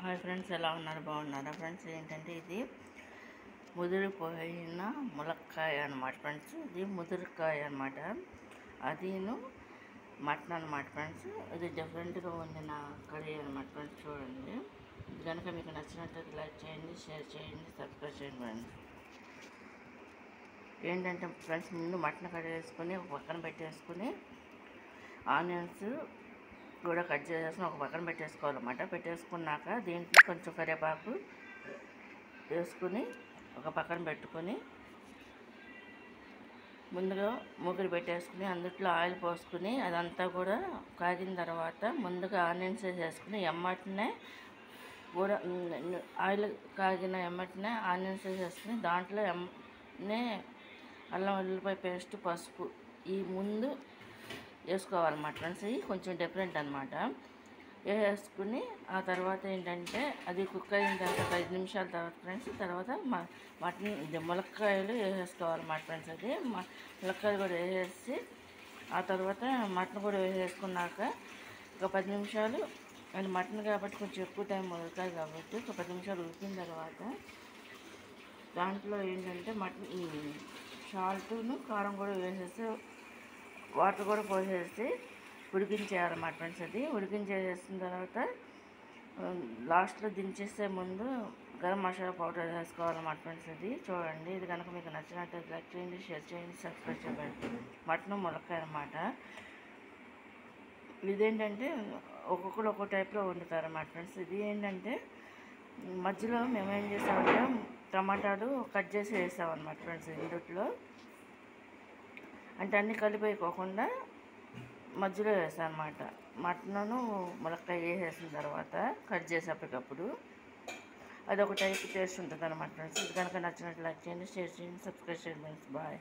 Hi friends, ఎలా ఉన్నారు? బాగున్నారా ఫ్రెండ్స్? ఏంటంటే ఇది ముదిరిపోయిన ములక్కాయ అనమాట ఫ్రెండ్స్. ఇది ముదిరికాయ అనమాట. అదిను మటన్ అనమాట ఫ్రెండ్స్. ఇది డిఫరెంట్గా వండిన కర్రీ అనమాట ఫ్రెండ్స్. చూడండి, ఇది కనుక మీకు నచ్చినట్లయితే లైక్ చేయండి, షేర్ చేయండి, సబ్స్క్రైబ్ చేయండి ఫ్రెండ్స్. ఏంటంటే ఫ్రెండ్స్, ముందు మటన్ కర్రీ వేసుకొని ఒక పక్కన పెట్టేసుకుని ఆనియన్స్ కూడా కట్ చేసేసుకుని ఒక పక్కన పెట్టేసుకోవాలన్నమాట. పెట్టేసుకున్నాక దీంట్లో కొంచెం కరివేపాకు వేసుకుని ఒక పక్కన పెట్టుకొని ముందుగా మూకుడు పెట్టేసుకుని అందులో ఆయిల్ పోసుకుని అదంతా కూడా కాగిన తర్వాత ముందుగా ఆనియన్స్ వేసేసుకుని ఎమ్మటనే కూడా ఆయిల్ కాగిన ఎమ్మటనే ఆనియన్స్ వేసేసుకుని దాంట్లో అల్లం వెల్లుల్లిపాయ పేస్ట్, పసుపు ఈ ముందు వేసుకోవాలన్నమాట ఫ్రెండ్స్. ఇది కొంచెం డిఫరెంట్ అనమాట. వేసుకుని ఆ తర్వాత ఏంటంటే అది కుక్ అయిన తర్వాత 5 నిమిషాల తర్వాత ఫ్రెండ్స్ మటన్ ములక్కాయలు వేసేసుకోవాలన్నమాట ఫ్రెండ్స్. అది ములక్కాయలు కూడా వేసేసి ఆ తర్వాత మటన్ కూడా వేసేసుకున్నాక ఒక 10 నిమిషాలు, అది మటన్ కాబట్టి కొంచెం ఎక్కువ టైం ములక్కాయ కాబట్టి ఒక 10 నిమిషాలు ఉడికిన తర్వాత దాంట్లో ఏంటంటే మటన్ సాల్ట్ను కారం కూడా వేసేసి వాటర్ కూడా పోసేసి ఉడికించేయాలన్నమాట ఫ్రెండ్స్. అది ఉడికించేసిన తర్వాత లాస్ట్లో దించేసే ముందు గరం మసాలా పౌడర్ వేసుకోవాలన్నమాట ఫ్రెండ్స్. అది చూడండి, ఇది కనుక మీకు నచ్చినట్లయితే లైక్ చేయండి, షేర్ చేయండి, సబ్స్క్రైబ్ చేయండి. మటన్ ములక్కాయ అన్నమాట. ఇదేంటంటే ఒక్కొక్కరు ఒక్కో టైప్లో వండుతారన్నమాట ఫ్రెండ్స్. ఇది ఏంటంటే మధ్యలో మేము ఏం చేసామంటే టమాటాలు కట్ చేసి వేసామన్నమాట ఫ్రెండ్స్. ఇందులో అంటే అన్నీ కలిపేయకోకుండా మధ్యలో వేసాను అనమాట. మటన్ను ములక్కాయ వేసేసిన తర్వాత కట్ చేసేటప్పటికప్పుడు అది ఒక టైప్ టేస్ట్ ఉంటుంది అనమాట ఫ్రెండ్స్. ఇది కనుక నచ్చినట్లు లైక్ చేయండి, షేర్ చేయండి, సబ్స్క్రైబ్ చేయండి ఫ్రెండ్స్. బాయ్.